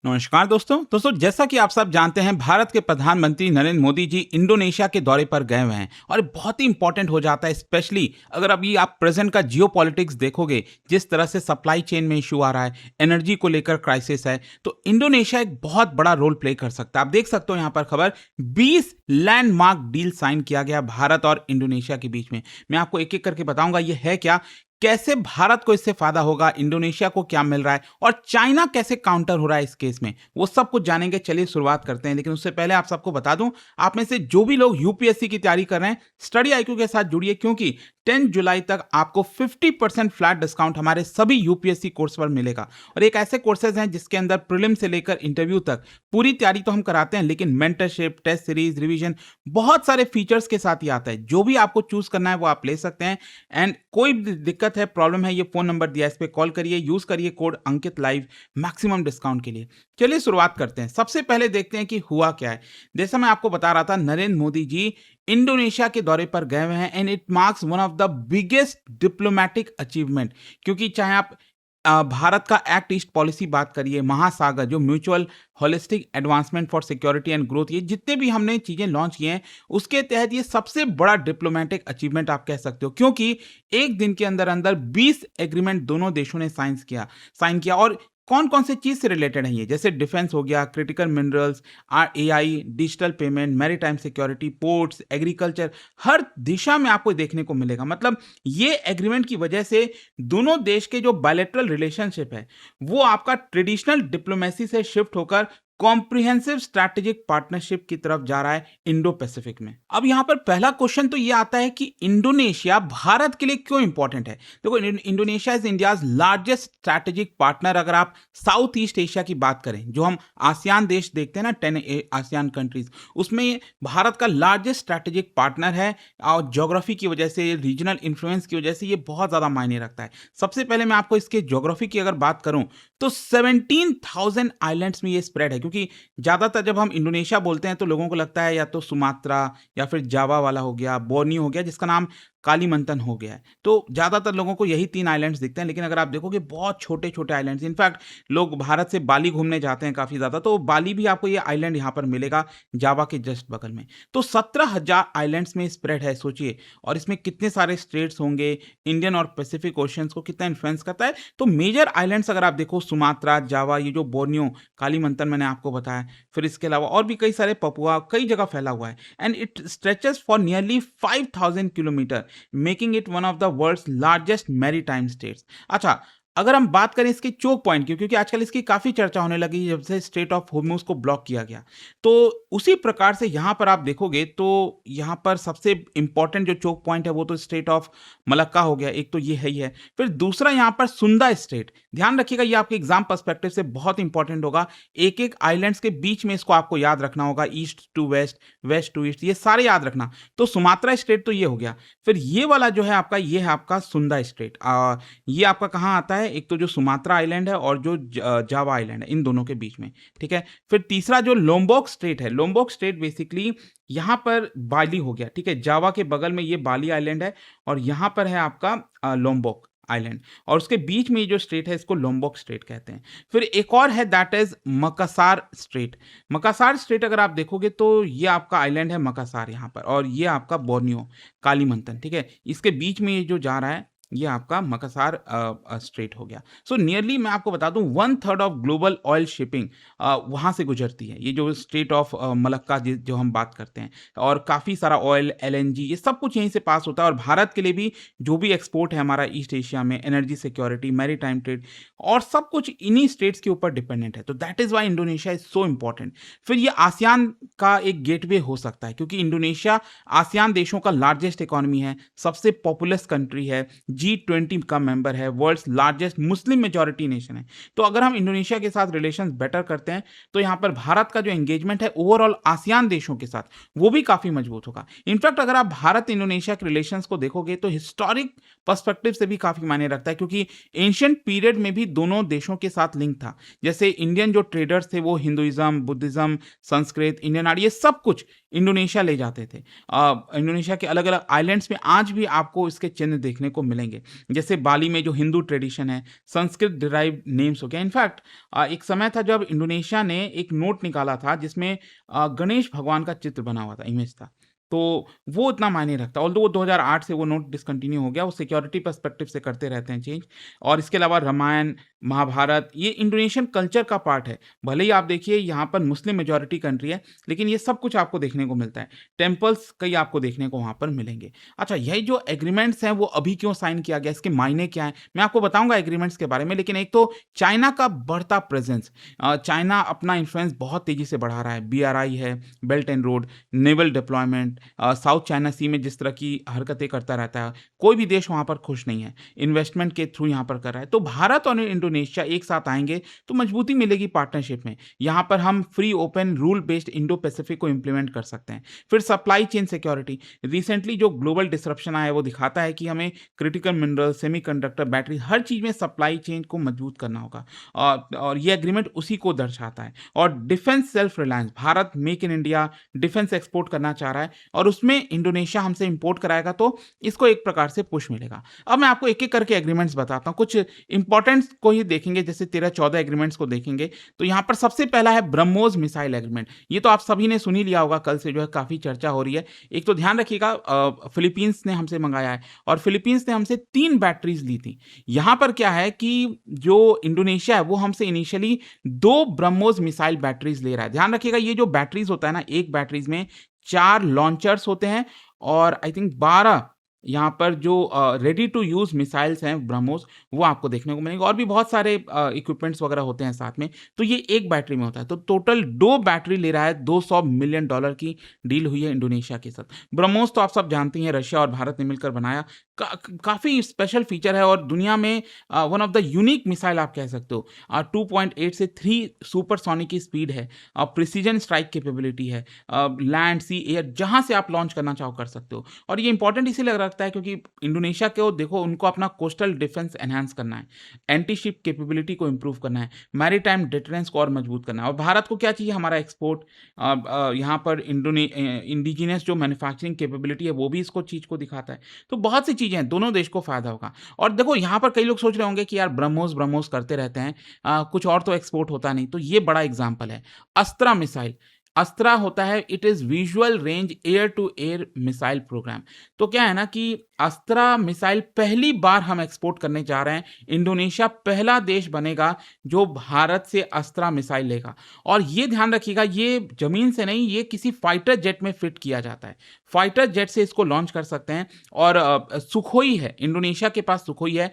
नमस्कार दोस्तों जैसा कि आप सब जानते हैं, भारत के प्रधानमंत्री नरेंद्र मोदी जी इंडोनेशिया के दौरे पर गए हुए हैं और ये बहुत ही इंपॉर्टेंट हो जाता है, स्पेशली अगर अभी आप प्रेजेंट का जियो पॉलिटिक्स देखोगे, जिस तरह से सप्लाई चेन में इशू आ रहा है, एनर्जी को लेकर क्राइसिस है, तो इंडोनेशिया एक बहुत बड़ा रोल प्ले कर सकता है। आप देख सकते हो यहाँ पर खबर, 20 लैंडमार्क डील साइन किया गया भारत और इंडोनेशिया के बीच में। मैं आपको एक एक करके बताऊंगा ये है क्या, कैसे भारत को इससे फायदा होगा, इंडोनेशिया को क्या मिल रहा है और चाइना कैसे काउंटर हो रहा है इस केस में, वो सब कुछ जानेंगे। चलिए शुरुआत करते हैं, लेकिन उससे पहले आप सबको बता दूं, आप में से जो भी लोग यूपीएससी की तैयारी कर रहे हैं, स्टडी आईक्यू के साथ जुड़िए, क्योंकि 10 जुलाई तक आपको 50% फ्लैट डिस्काउंट हमारे सभी यूपीएससी कोर्स पर मिलेगा। और एक ऐसे कोर्सेज हैं जिसके अंदर प्रीलिम से लेकर इंटरव्यू तक पूरी तैयारी तो हम कराते हैं, लेकिन मेंटरशिप, टेस्ट सीरीज, रिवीजन, बहुत सारे फीचर्स के साथ ही आता है। जो भी आपको चूज करना है वो आप ले सकते हैं। एंड कोई भी दिक्कत है, प्रॉब्लम है, ये फोन नंबर दिया है, इस पे कॉल करिए, यूज करिए कोड अंकित लाइव मैक्सिमम डिस्काउंट के लिए। चलिए शुरुआत करते हैं। सबसे पहले देखते हैं कि हुआ क्या है। जैसा मैं आपको बता रहा था, नरेंद्र मोदी जी इंडोनेशिया के दौरे पर गए हुए हैं and it marks one of the biggest diplomatic achievement. क्योंकि चाहे आप भारत का एक्ट ईस्ट पॉलिसी बात करिए, महासागर जो mutual holistic advancement for security and growth, ये जितने भी हमने चीजें लॉन्च किए हैं, उसके तहत ये सबसे बड़ा डिप्लोमेटिक अचीवमेंट आप कह सकते हो। क्योंकि एक दिन के अंदर अंदर 20 एग्रीमेंट दोनों देशों ने साइन किया। और कौन कौन से चीज से रिलेटेड है ये, जैसे डिफेंस हो गया, critical minerals, AI, digital payment, maritime security, ports, agriculture, हर दिशा में आपको देखने को मिलेगा। मतलब ये एग्रीमेंट की वजह से दोनों देश के जो बायलैटरल रिलेशनशिप है, वो आपका ट्रेडिशनल डिप्लोमेसी से शिफ्ट होकर कॉम्प्रिहेंसिव स्ट्रैटेजिक पार्टनरशिप की तरफ जा रहा है इंडो पैसिफिक में। अब यहां पर पहला क्वेश्चन तो ये आता है कि इंडोनेशिया भारत के लिए क्यों इंपॉर्टेंट है। देखो, Indonesia is India's largest strategic partner. अगर आप साउथ ईस्ट एशिया की बात करें, जो हम आसियान देश देखते हैं ना, 10 आसियान कंट्रीज, उसमें ये भारत का लार्जेस्ट स्ट्रैटेजिक पार्टनर है। और ज्योग्राफी की वजह से, रीजनल इन्फ्लुएंस की वजह से ये बहुत ज्यादा मायने रखता है। सबसे पहले मैं आपको इसके ज्योग्राफी की अगर बात करूं, तो 17,000 आइलैंड्स में ये स्प्रेड है। क्योंकि ज्यादातर जब हम इंडोनेशिया बोलते हैं तो लोगों को लगता है या तो सुमात्रा या फिर जावा वाला हो गया, बोर्नियो हो गया, जिसका नाम कालीमंतन हो गया है। तो ज्यादातर लोगों को यही 3 आइलैंड्स दिखते हैं, लेकिन अगर आप देखोगे बहुत छोटे छोटे आइलैंड्स। इनफैक्ट लोग भारत से बाली घूमने जाते हैं काफी ज्यादा, तो बाली भी आपको ये आइलैंड यहाँ पर मिलेगा, जावा के जस्ट बगल में। तो 17,000 आइलैंड्स में स्प्रेड है, सोचिए। और इसमें कितने सारे स्टेट्स होंगे, इंडियन और पैसिफिक ओशियंस को कितना इन्फ्लुएंस करता है। तो मेजर आइलैंड्स अगर आप देखो, सुमात्रा, जावा, ये जो बोर्नियो, कालीमंतन मैंने आपको बताया, फिर इसके अलावा और भी कई सारे, पपुआ, कई जगह फैला हुआ है। And it stretches for nearly 5,000 kilometre, making it one of the world's largest maritime states. अच्छा, अगर हम बात करें इसके चोक पॉइंट की, क्योंकि आजकल इसकी काफी चर्चा होने लगी जब से स्ट्रेट ऑफ होर्मुज को ब्लॉक किया गया, तो उसी प्रकार से यहां पर आप देखोगे तो यहां पर सबसे इंपॉर्टेंट जो चोक पॉइंट है वो तो स्ट्रेट ऑफ मलक्का हो गया, एक तो ये है ही है। फिर दूसरा यहां पर सुंदा स्ट्रेट, ध्यान रखिएगा, ये आपके एग्जाम पर्सपेक्टिव से बहुत इंपॉर्टेंट होगा। एक एक आइलैंड्स के बीच में इसको आपको याद रखना होगा, east to west, west to east, ये सारे याद रखना। तो सुमात्रा स्ट्रेट तो ये हो गया। फिर ये वाला जो है आपका, ये है आपका सुंदा स्ट्रेट। ये आपका कहाँ आता है, एक तो जो सुमात्रा आइलैंड है और जो जावा आइलैंड है, इन दोनों के बीच में, ठीक है। फिर तीसरा जो लोम्बोक स्ट्रेट है, लोम्बोक स्ट्रेट बेसिकली यहां पर बाली हो गया, ठीक है। जावा के बगल में ये बाली आइलैंड है और यहां पर है आपका लोम्बोक आइलैंड, और उसके बीच में ये जो स्ट्रेट है, इसको लोम्बोक स्ट्रेट कहते हैं। फिर एक और है, दैट इज मकासार स्ट्रेट। मकासार स्ट्रेट अगर आप देखोगे तो ये आपका आइलैंड है मकासार यहां पर, और ये आपका बोर्नियो, कालीमंतन, ठीक है। इसके बीच में ये जो जा रहा है, ये आपका मकासार स्ट्रेट हो गया। सो नियरली मैं आपको बता दूं, 1/3 ऑफ ग्लोबल ऑयल शिपिंग वहां से गुजरती है, ये जो स्ट्रेट ऑफ मलक्का जो हम बात करते हैं। और काफी सारा ऑयल, एलएनजी, ये सब कुछ यहीं से पास होता है। और भारत के लिए भी जो भी एक्सपोर्ट है हमारा ईस्ट एशिया में, एनर्जी सिक्योरिटी, मैरीटाइम ट्रेड, और सब कुछ इन्हीं स्टेट्स के ऊपर डिपेंडेंट है। तो that is why Indonesia is so important. फिर ये आसियान का एक गेटवे हो सकता है, क्योंकि इंडोनेशिया आसियान देशों का लार्जेस्ट इकोनॉमी है, सबसे पॉपुलस कंट्री है, G20 का मेंबर है, world's largest Muslim majority nation है। तो अगर हम इंडोनेशिया के साथ रिलेशंस बेटर करते हैं, तो यहां पर भारत का जो एंगेजमेंट है ओवरऑल आसियान देशों के साथ, वो भी काफी मजबूत होगा। इनफैक्ट अगर आप भारत इंडोनेशिया के रिलेशंस को देखोगे तो हिस्टोरिक पर्सपेक्टिव से भी काफी मायने रखता है, क्योंकि एंशिएंट पीरियड में भी दोनों देशों के साथ लिंक था। जैसे इंडियन जो ट्रेडर्स थे, वो Hinduism, Buddhism, Sanskrit, Indian art, ये सब कुछ इंडोनेशिया ले जाते थे। इंडोनेशिया के अलग अलग आइलैंड्स में आज भी आपको इसके चिन्ह देखने को मिलेंगे। मिलेंगे। जैसे बाली में जो हिंदू ट्रेडिशन है, संस्कृत डिराइव्ड नेम्स हो गया। इनफैक्ट एक समय था जब इंडोनेशिया ने एक नोट निकाला था जिसमें गणेश भगवान का चित्र बना हुआ था, इमेज था। तो वो इतना मायने रखता है। ऑल्दो वो 2008 से वो नोट डिसकंटिन्यू हो गया, वो सिक्योरिटी पर्सपेक्टिव से करते रहते हैं चेंज। और इसके अलावा रामायण, महाभारत ये इंडोनेशियन कल्चर का पार्ट है। भले ही आप देखिए यहाँ पर मुस्लिम मेजॉरिटी कंट्री है, लेकिन ये सब कुछ आपको देखने को मिलता है। टेम्पल्स कई आपको देखने को वहाँ पर मिलेंगे। अच्छा, यही जो एग्रीमेंट्स हैं वो अभी क्यों साइन किया गया, इसके मायने क्या हैं? मैं आपको बताऊँगा एग्रीमेंट्स के बारे में, लेकिन एक तो चाइना का बढ़ता प्रेज़ेंस। चाइना अपना इन्फ्लुएंस बहुत तेज़ी से बढ़ा रहा है। बीआरआई है, belt and road, naval deployment, South China Sea में जिस तरह की हरकतें करता रहता है, कोई भी देश वहाँ पर खुश नहीं है। इन्वेस्टमेंट के थ्रू यहाँ पर कर रहा है। तो भारत और इंडोनेशिया एक साथ आएँगे तो मजबूती मिलेगी पार्टनरशिप में। यहाँ पर हम free, open, rule based Indo Pacific को इम्प्लीमेंट कर सकते हैं। फिर सप्लाई चेन सिक्योरिटी। रिसेंटली जो ग्लोबल डिसरप्शन आया है वो दिखाता है कि हमें क्रिटिकल मिनरल, सेमीकंडक्टर, बैटरी हर चीज़ में सप्लाई चेन को मजबूत करना होगा। और ये एग्रीमेंट उसी को दर्शाता है। और defence self reliance, Bharat make in India defence export करना चाह रहा है और उसमें इंडोनेशिया हमसे इंपोर्ट कराएगा, तो इसको एक प्रकार से पुश मिलेगा। अब मैं आपको एक-एक करके एग्रीमेंट्स बताता हूँ। कुछ इंपॉर्टेंट्स को ही देखेंगे, जैसे 13-14 एग्रीमेंट्स को देखेंगे। तो यहाँ पर सबसे पहला है ब्रह्मोस मिसाइल एग्रीमेंट। ये तो आप सभी ने सुन ही लिया होगा, कल से जो है काफ़ी चर्चा हो रही है। एक तो ध्यान रखिएगा, फिलीपींस ने हमसे मंगाया है और फिलीपींस ने हमसे 3 बैटरीज़ ली थी। यहाँ पर क्या है कि जो इंडोनेशिया है वो हमसे इनिशियली 2 ब्रह्मोस मिसाइल बैटरीज़ ले रहा है। ध्यान रखिएगा, ये जो बैटरीज़ होता है ना, एक बैटरीज़ में 4 लॉन्चर्स होते हैं और आई थिंक 12 यहाँ पर जो रेडी टू यूज़ मिसाइल्स हैं ब्रह्मोस, वो आपको देखने को मिलेंगे। और भी बहुत सारे इक्विपमेंट्स वगैरह होते हैं साथ में। तो ये एक बैटरी में होता है। तो टोटल 2 बैटरी ले रहा है। $200 मिलियन की डील हुई है इंडोनेशिया के साथ। ब्रह्मोस तो आप सब जानते हैं, रशिया और भारत ने मिलकर बनाया। काफ़ी स्पेशल फीचर है और दुनिया में one of the unique missile आप कह सकते हो। 2.8 से 3 सुपरसोनिक की स्पीड है। प्रिसीजन स्ट्राइक कैपेबिलिटी है। लैंड, सी, एयर जहाँ से आप लॉन्च करना चाहो कर सकते हो। और ये इंपॉर्टेंट इसीलिए लगता है क्योंकि इंडोनेशिया को देखो, उनको अपना कोस्टल डिफेंस एनहांस करना है, एंटी शिप कैपेबिलिटी को इंप्रूव करना है, मैरीटाइम डिटरेंस को और मजबूत करना है। और भारत को क्या चाहिए? हमारा एक्सपोर्ट। यहाँ पर इंडिजिनस जो मैन्युफैक्चरिंग कैपेबिलिटी है वो भी इसको चीज़ को दिखाता है। तो बहुत सी चीज़ें हैं, दोनों देश को फ़ायदा होगा। और देखो यहाँ पर कई लोग सोच रहे होंगे कि यार ब्रह्मोस ब्रह्मोस करते रहते हैं, कुछ और तो एक्सपोर्ट होता नहीं। तो ये बड़ा एग्जाम्पल है। अस्त्रा मिसाइल। अस्त्रा होता है, it is visual range air to air missile programme. तो क्या है ना कि अस्त्रा मिसाइल पहली बार हम एक्सपोर्ट करने जा रहे हैं। इंडोनेशिया पहला देश बनेगा जो भारत से अस्त्रा मिसाइल लेगा। और ये ध्यान रखिएगा, ये ज़मीन से नहीं, ये किसी फाइटर जेट में फिट किया जाता है। फाइटर जेट से इसको लॉन्च कर सकते हैं। और सुखोई है, इंडोनेशिया के पास सुखोई है,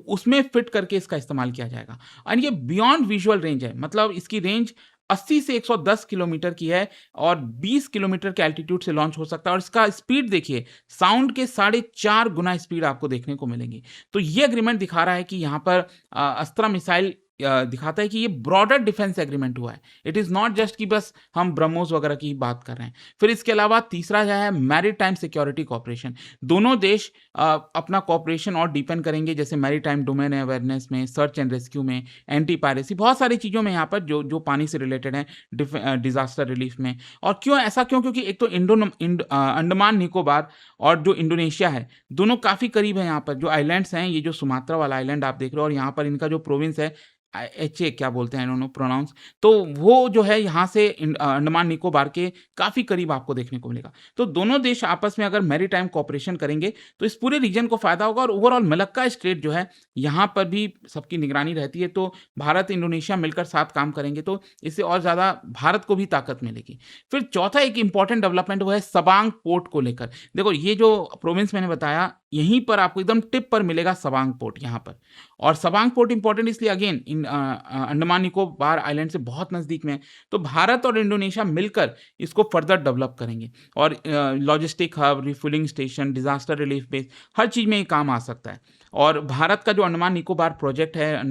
उसमें फिट करके इसका इस्तेमाल किया जाएगा। और ये बियॉन्ड विजुअल रेंज है, मतलब इसकी रेंज 80 से 110 किलोमीटर की है और 20 किलोमीटर के एल्टीट्यूड से लॉन्च हो सकता है। और इसका स्पीड देखिए, साउंड के 4.5 गुना स्पीड आपको देखने को मिलेंगी। तो ये एग्रीमेंट दिखा रहा है कि यहाँ पर अस्त्रा मिसाइल दिखाता है कि ये ब्रॉडर डिफेंस एग्रीमेंट हुआ है। इट इज़ नॉट जस्ट कि बस हम ब्रह्मोस वगैरह की बात कर रहे हैं। फिर इसके अलावा तीसरा जो है मैरीटाइम सिक्योरिटी कॉपरेशन। दोनों देश अपना कॉपरेशन और डीपन करेंगे, जैसे मैरीटाइम डोमेन अवेयरनेस में, सर्च एंड रेस्क्यू में, एंटी पायरेसी, बहुत सारी चीज़ों में यहाँ पर जो पानी से रिलेटेड है, डिजास्टर रिलीफ में। और क्यों ऐसा? क्योंकि एक तो अंडमान निकोबार और जो इंडोनेशिया है, दोनों काफ़ी करीब है। यहाँ पर जो आइलैंड्स हैं, ये जो सुमात्रा वाला आइलैंड आप देख रहे हो, और यहाँ पर इनका जो प्रोविंस है, एच क्या बोलते हैं, आई डोंट नो प्रोनाउंस, तो वो जो है यहाँ से अंडमान निकोबार के काफ़ी करीब आपको देखने को मिलेगा। तो दोनों देश आपस में अगर मैरीटाइम कॉपरेशन करेंगे तो इस पूरे रीजन को फ़ायदा होगा। और ओवरऑल मलक्का स्ट्रेट जो है, यहाँ पर भी सबकी निगरानी रहती है। तो भारत इंडोनेशिया मिलकर साथ काम करेंगे तो इससे और ज़्यादा भारत को भी ताकत मिलेगी। फिर चौथा एक इंपॉर्टेंट डेवलपमेंट वो है सबांग पोर्ट को लेकर। देखो, ये जो प्रोविंस मैंने बताया, यहीं पर आपको एकदम टिप पर मिलेगा सबांग पोर्ट यहाँ पर। और सबांग पोर्ट इंपॉर्टेंट इसलिए, अगेन अंडमान निकोबार आइलैंड से बहुत नज़दीक में है। तो भारत और इंडोनेशिया मिलकर इसको फर्दर डेवलप करेंगे। और logistic hub, refuelling station, disaster relief base, हर चीज़ में ये काम आ सकता है। और भारत का जो अंडमान निकोबार प्रोजेक्ट है,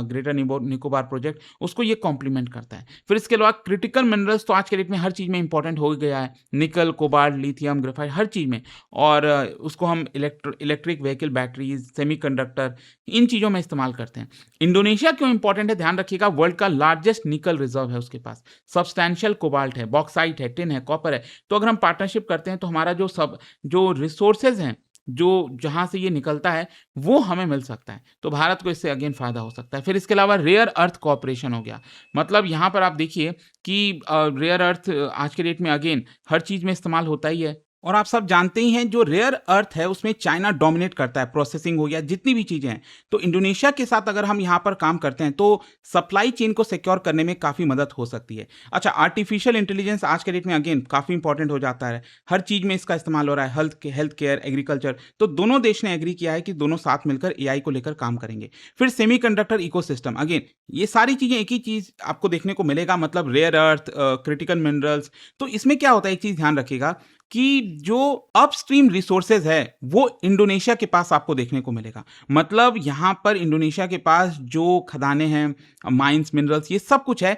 ग्रेटर निकोबार प्रोजेक्ट, उसको ये कॉम्प्लीमेंट करता है। फिर इसके अलावा क्रिटिकल मिनरल्स तो आज के डेट में हर चीज़ में इंपॉर्टेंट हो गया है, निकल, कोबाल्ट, लिथियम, ग्रेफाइट, हर चीज़ में। और उसको हम इलेक्ट्रिक व्हीकल बैटरीज, सेमीकंडक्टर, इन चीज़ों में इस्तेमाल करते हैं। इंडोनेशिया क्यों इंपॉर्टेंट है? ध्यान रखिएगा, वर्ल्ड का लार्जेस्ट निकल रिजर्व है उसके पास, सब्सटैंशियल कोबाल्ट है, बॉक्साइट है, टिन है, कॉपर है। तो अगर हम पार्टनरशिप करते हैं तो हमारा जो रिसोर्सेज हैं जो जहाँ से ये निकलता है वो हमें मिल सकता है, तो भारत को इससे अगेन फ़ायदा हो सकता है। फिर इसके अलावा रेयर अर्थ कॉर्पोरेशन हो गया, मतलब यहाँ पर आप देखिए कि रेयर अर्थ आज के डेट में अगेन हर चीज़ में इस्तेमाल होता ही है। और आप सब जानते ही हैं जो रेयर अर्थ है उसमें चाइना डोमिनेट करता है, प्रोसेसिंग हो गया, जितनी भी चीज़ें हैं। तो इंडोनेशिया के साथ अगर हम यहाँ पर काम करते हैं तो सप्लाई चेन को सिक्योर करने में काफ़ी मदद हो सकती है। अच्छा, आर्टिफिशियल इंटेलिजेंस आज के डेट में अगेन काफ़ी इंपॉर्टेंट हो जाता है, हर चीज़ में इसका इस्तेमाल हो रहा है, हेल्थ केयर, एग्रीकल्चर। तो दोनों देश ने एग्री किया है कि दोनों साथ मिलकर एआई को लेकर काम करेंगे। फिर सेमीकंडक्टर इकोसिस्टम, अगेन ये सारी चीज़ें एक ही चीज़ आपको देखने को मिलेगा, मतलब रेयर अर्थ, क्रिटिकल मिनरल्स। तो इसमें क्या होता है, एक चीज़ ध्यान रखिएगा कि जो अपस्ट्रीम रिसोर्सेज है वो इंडोनेशिया के पास आपको देखने को मिलेगा। मतलब यहाँ पर इंडोनेशिया के पास जो खदानें हैं, माइंस, मिनरल्स, ये सब कुछ है।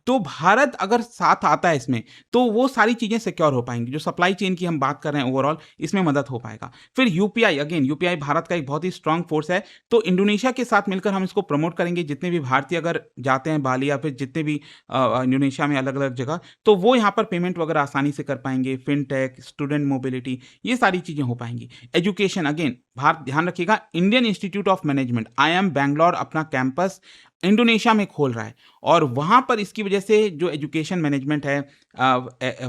तो भारत अगर साथ आता है इसमें तो वो सारी चीज़ें सिक्योर हो पाएंगी। जो सप्लाई चेन की हम बात कर रहे हैं ओवरऑल, इसमें मदद हो पाएगा। फिर यूपीआई, अगेन यूपीआई भारत का एक बहुत ही स्ट्रांग फोर्स है, तो इंडोनेशिया के साथ मिलकर हम इसको प्रमोट करेंगे। जितने भी भारतीय अगर जाते हैं बाली या फिर जितने भी इंडोनेशिया में अलग अलग जगह, तो वो यहाँ पर पेमेंट वगैरह आसानी से कर पाएंगे। फिनटेक, स्टूडेंट मोबिलिटी, ये सारी चीज़ें हो पाएंगी। एजुकेशन, अगेन भारत ध्यान रखिएगा, Indian institute of management IIM Bangalore अपना कैंपस इंडोनेशिया में खोल रहा है, और वहाँ पर इसकी वजह से जो एजुकेशन मैनेजमेंट है,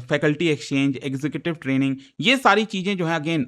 फैकल्टी एक्सचेंज, एग्जीक्यूटिव ट्रेनिंग, ये सारी चीज़ें जो है अगेन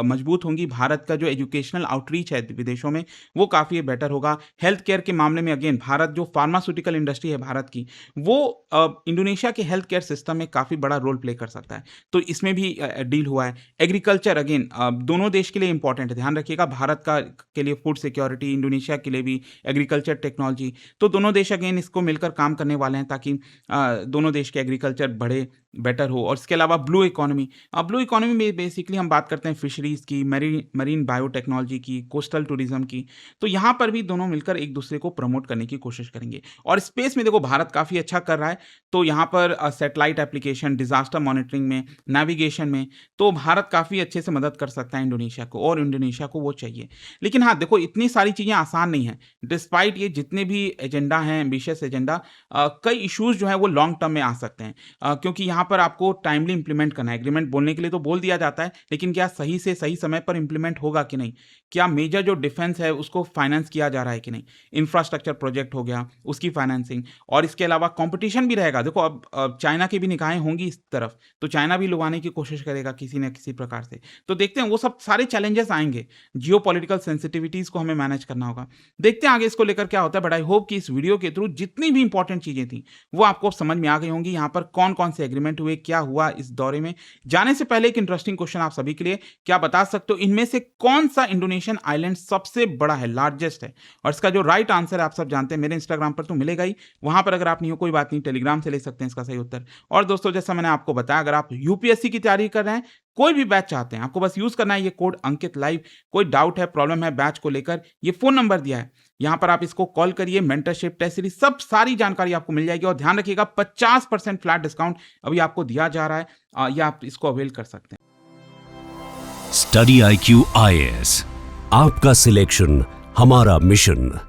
मजबूत होंगी। भारत का जो एजुकेशनल आउटरीच है विदेशों में वो काफ़ी बेटर होगा। हेल्थ केयर के मामले में अगेन भारत, जो फार्मास्यूटिकल इंडस्ट्री है भारत की, वो इंडोनेशिया के हेल्थ केयर सिस्टम में काफ़ी बड़ा रोल प्ले कर सकता है, तो इसमें भी डील हुआ है। एग्रीकल्चर, अगेन दोनों देश के लिए इंपॉर्टेंट है, ध्यान रखिएगा, भारत का के लिए फूड सिक्योरिटी, इंडोनेशिया के लिए भी एग्रीकल्चर टेक्नोलॉजी। तो दोनों देश अगेन इसको मिलकर काम करने वाले हैं ताकि दोनों देश के एग्रीकल्चर बढ़े, बेटर हो। और इसके अलावा ब्लू इकोनॉमी में बेसिकली हम बात करते हैं फिशरीज की, मरीन बायोटेक्नोलॉजी की, कोस्टल टूरिज्म की। तो यहाँ पर भी दोनों मिलकर एक दूसरे को प्रमोट करने की कोशिश करेंगे। और स्पेस में देखो भारत काफ़ी अच्छा कर रहा है, तो यहाँ पर सैटेलाइट एप्लीकेशन, डिजास्टर मॉनिटरिंग में, नेविगेशन में, तो भारत काफ़ी अच्छे से मदद कर सकता है इंडोनेशिया को, और इंडोनेशिया को वो चाहिए। लेकिन हाँ देखो, इतनी सारी चीज़ें आसान नहीं हैं। डिस्पाइट ये जितने भी एजेंडा हैं, एम्बिशियस एजेंडा, कई इश्यूज जो हैं वो लॉन्ग टर्म में आ सकते हैं, क्योंकि यहाँ पर आपको टाइमली इंप्लीमेंट करना है। एग्रीमेंट बोलने के लिए तो बोल दिया जाता है, लेकिन क्या सही से सही समय पर इंप्लीमेंट होगा कि नहीं, क्या मेजर जो डिफेंस है उसको फाइनेंस किया जा रहा है कि नहीं, इंफ्रास्ट्रक्चर प्रोजेक्ट हो गया उसकी फाइनेंसिंग। और इसके अलावा कंपटीशन भी रहेगा। देखो अब चाइना की भी निगाहें होंगी इस तरफ, तो चाइना भी लुभाने की कोशिश करेगा किसी न किसी प्रकार से। तो देखते हैं, वो सब सारे चैलेंजेस आएंगे, जियो पॉलिटिकल सेंसिटिविटीज को हमें मैनेज करना होगा। देखते हैं आगे इसको लेकर क्या होता है, बट आई होप कि इस वीडियो के थ्रू जितनी भी इंपॉर्टेंट चीजें थी वो आपको समझ में आ गई होंगी। यहाँ पर कौन कौन से एग्रीमेंट हुए, क्या हुआ इस दौरे में। जाने से पहले एक इंटरेस्टिंग क्वेश्चन आप सभी के लिए, क्या बता सकते हो इनमें से कौन सा इंडोनेशियन आइलैंड सबसे बड़ा है, लार्जेस्ट है? और इसका जो राइट आंसर है आप सब जानते हैं, मेरे इंस्टाग्राम पर तो मिलेगा ही, वहां पर अगर आप नहीं हो कोई बात नहीं, टेलीग्राम से ले सकते हैं इसका सही उत्तर। और दोस्तों, जैसा मैंने आपको बताया, अगर आप यूपीएससी की तैयारी कर रहे हैं, कोई भी बैच चाहते हैं, आपको बस यूज करना है ये कोड अंकित लाइव। कोई डाउट है, प्रॉब्लम है बैच को लेकर, ये फोन नंबर दिया है, यहां पर आप इसको कॉल करिए। मेंटरशिप, टेस्ट सीरीज, सब सारी जानकारी आपको मिल जाएगी। और ध्यान रखिएगा, 50% फ्लैट डिस्काउंट अभी आपको दिया जा रहा है, या आप इसको अवेल कर सकते हैं। स्टडी IQ IAS, आपका सिलेक्शन हमारा मिशन।